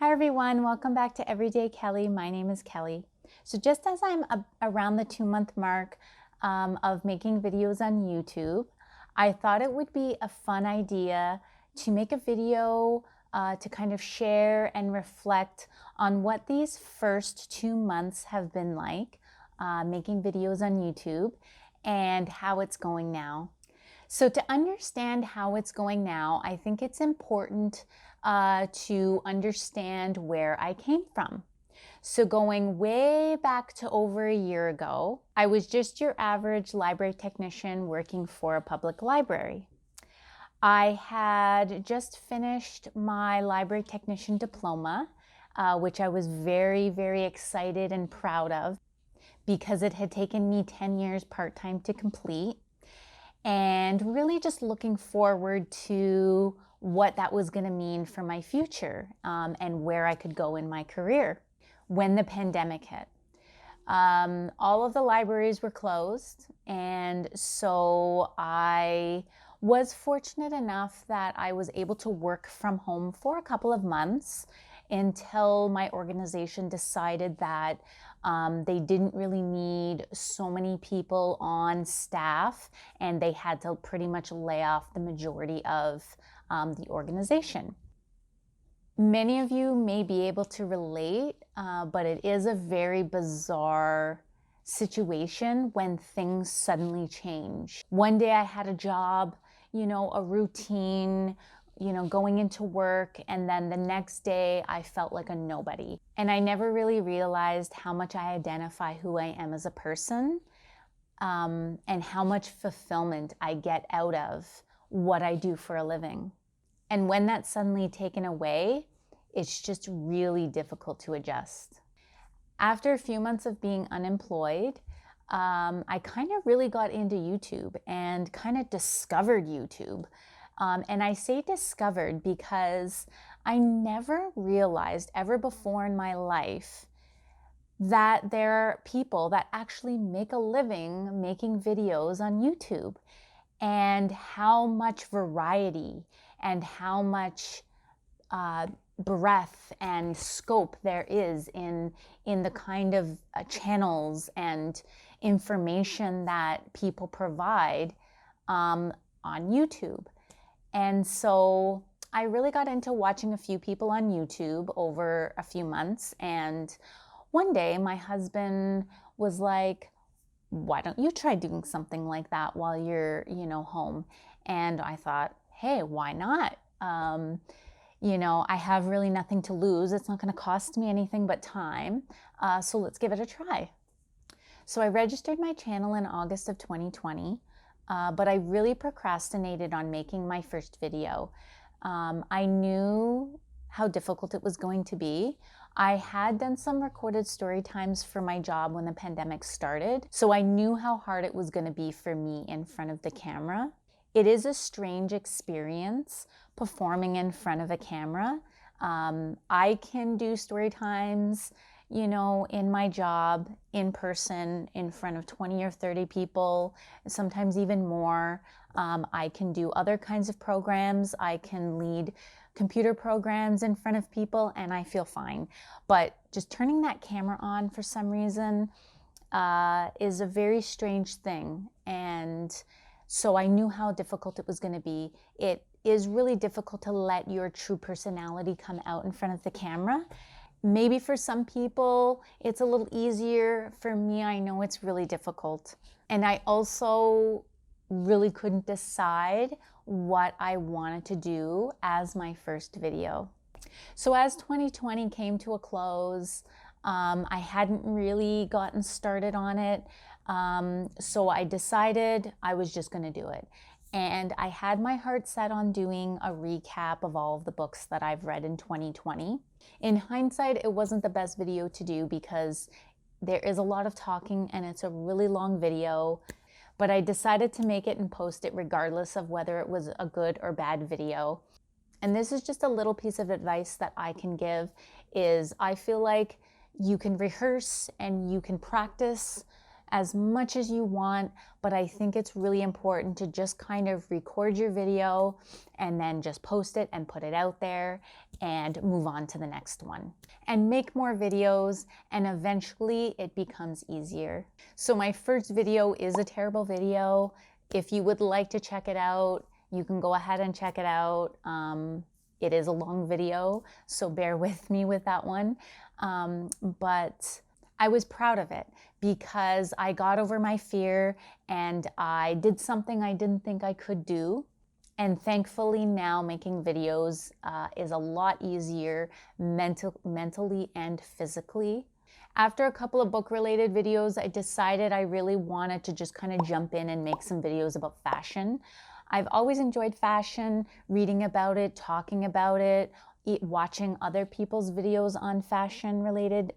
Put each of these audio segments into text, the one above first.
Hi everyone, welcome back to Everyday Kelly. My name is Kelly. So just as I'm around the 2-month mark of making videos on YouTube, I thought it would be a fun idea to make a video to kind of share and reflect on what these first 2 months have been like making videos on YouTube and how it's going now. So to understand how it's going now, I think it's important to understand where I came from. So going way back to over a year ago, I was just your average library technician working for a public library. I had just finished my library technician diploma, which I was very, very excited and proud of because it had taken me 10 years part-time to complete. And really just looking forward to what that was going to mean for my future and where I could go in my career when the pandemic hit. All of the libraries were closed, and so I was fortunate enough that I was able to work from home for a couple of months until my organization decided that they didn't really need so many people on staff, and they had to pretty much lay off the majority of the organization. Many of you may be able to relate, but it is a very bizarre situation when things suddenly change. One day I had a job, a routine, going into work, and then the next day I felt like a nobody. And I never really realized how much I identify who I am as a person, and how much fulfillment I get out of what I do for a living. And when that's suddenly taken away, it's just really difficult to adjust. After a few months of being unemployed, I kind of really got into YouTube and kind of discovered YouTube. And I say discovered because I never realized ever before in my life that there are people that actually make a living making videos on YouTube, and how much variety and how much breadth and scope there is in the kind of channels and information that people provide on YouTube. And so I really got into watching a few people on YouTube over a few months, and one day my husband was like, why don't you try doing something like that while you're, home? And I thought, hey, why not? I have really nothing to lose. It's not going to cost me anything but time. So let's give it a try. So I registered my channel in August of 2020, but I really procrastinated on making my first video. I knew how difficult it was going to be. I had done some recorded story times for my job when the pandemic started, so I knew how hard it was going to be for me in front of the camera. It is a strange experience performing in front of a camera. I can do story times, in my job, in person, in front of 20 or 30 people, sometimes even more. I can do other kinds of programs. I can lead computer programs in front of people, and I feel fine. But just turning that camera on for some reason is a very strange thing. And so I knew how difficult it was going to be. It is really difficult to let your true personality come out in front of the camera. Maybe for some people it's a little easier. For me, I know it's really difficult. And I also really couldn't decide what I wanted to do as my first video. So as 2020 came to a close, I hadn't really gotten started on it. So I decided I was just going to do it. And I had my heart set on doing a recap of all of the books that I've read in 2020. In hindsight, it wasn't the best video to do because there is a lot of talking and it's a really long video, but I decided to make it and post it regardless of whether it was a good or bad video. And this is just a little piece of advice that I can give is I feel like you can rehearse and you can practice as much as you want, but I think it's really important to just kind of record your video and then just post it and put it out there and move on to the next one. And make more videos, and eventually it becomes easier. So my first video is a terrible video. If you would like to check it out, you can go ahead and check it out. It is a long video, so bear with me with that one. But I was proud of it because I got over my fear and I did something I didn't think I could do. And thankfully now making videos is a lot easier mentally and physically. After a couple of book-related videos, I decided I really wanted to just kind of jump in and make some videos about fashion. I've always enjoyed fashion, reading about it, talking about it, watching other people's videos on fashion-related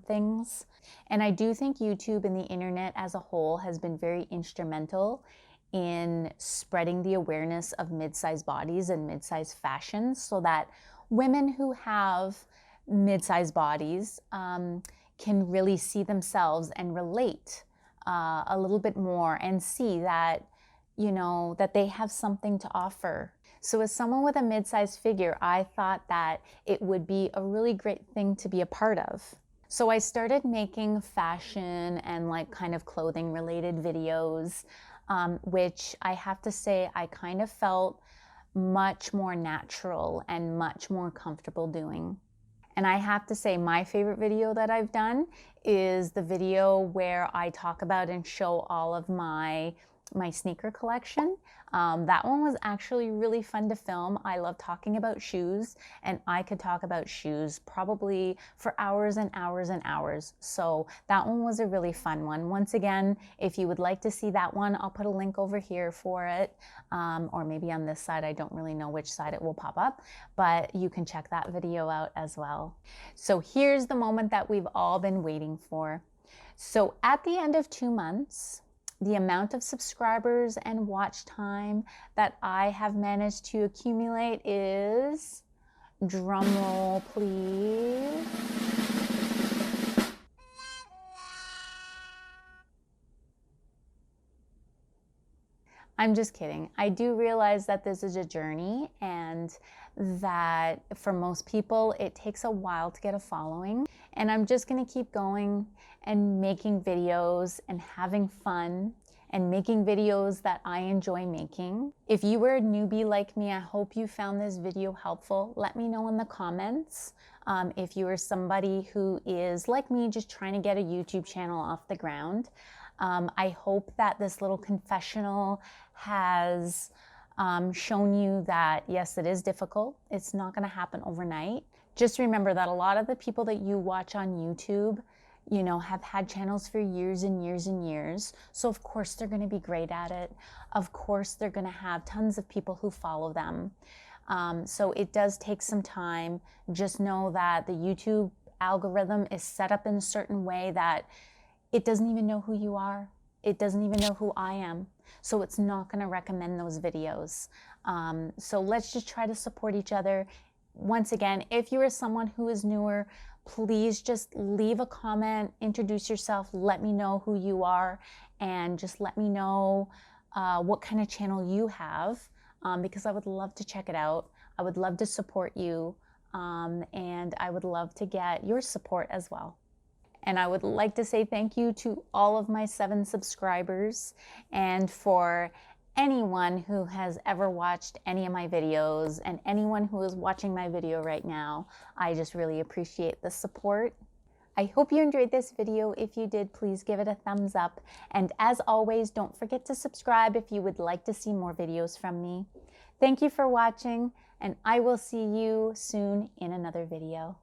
things. And I do think YouTube and the internet as a whole has been very instrumental in spreading the awareness of mid-sized bodies and mid-sized fashion so that women who have mid-sized bodies can really see themselves and relate a little bit more and see that, you know, that they have something to offer. So as someone with a mid-sized figure, I thought that it would be a really great thing to be a part of. So I started making fashion and like kind of clothing related videos, which I have to say I kind of felt much more natural and much more comfortable doing. And I have to say my favorite video that I've done is the video where I talk about and show all of my sneaker collection. That one was actually really fun to film. I love talking about shoes, and I could talk about shoes probably for hours and hours and hours. So that one was a really fun one. Once again, if you would like to see that one, I'll put a link over here for it, or maybe on this side. I don't really know which side it will pop up, but you can check that video out as well. So here's the moment that we've all been waiting for. So at the end of 2 months, the amount of subscribers and watch time that I have managed to accumulate is, drumroll please, I'm just kidding. I do realize that this is a journey and that for most people it takes a while to get a following. And I'm just gonna keep going and making videos and having fun and making videos that I enjoy making. If you were a newbie like me, I hope you found this video helpful. Let me know in the comments. If you are somebody who is like me, just trying to get a YouTube channel off the ground. I hope that this little confessional has shown you that yes, it is difficult. It's not gonna happen overnight. Just remember that a lot of the people that you watch on YouTube, you know, have had channels for years and years and years. So of course they're gonna be great at it. Of course they're gonna have tons of people who follow them. So it does take some time. Just know that the YouTube algorithm is set up in a certain way that it doesn't even know who you are. It doesn't even know who I am. So it's not gonna recommend those videos. So let's just try to support each other. Once again, if you are someone who is newer, please just leave a comment, introduce yourself, let me know who you are, and just let me know what kind of channel you have, because I would love to check it out. I would love to support you, and I would love to get your support as well. And I would like to say thank you to all of my 7 subscribers, and for anyone who has ever watched any of my videos and anyone who is watching my video right now. I just really appreciate the support. I hope you enjoyed this video. If you did, please give it a thumbs up. And as always, don't forget to subscribe if you would like to see more videos from me. Thank you for watching, and I will see you soon in another video.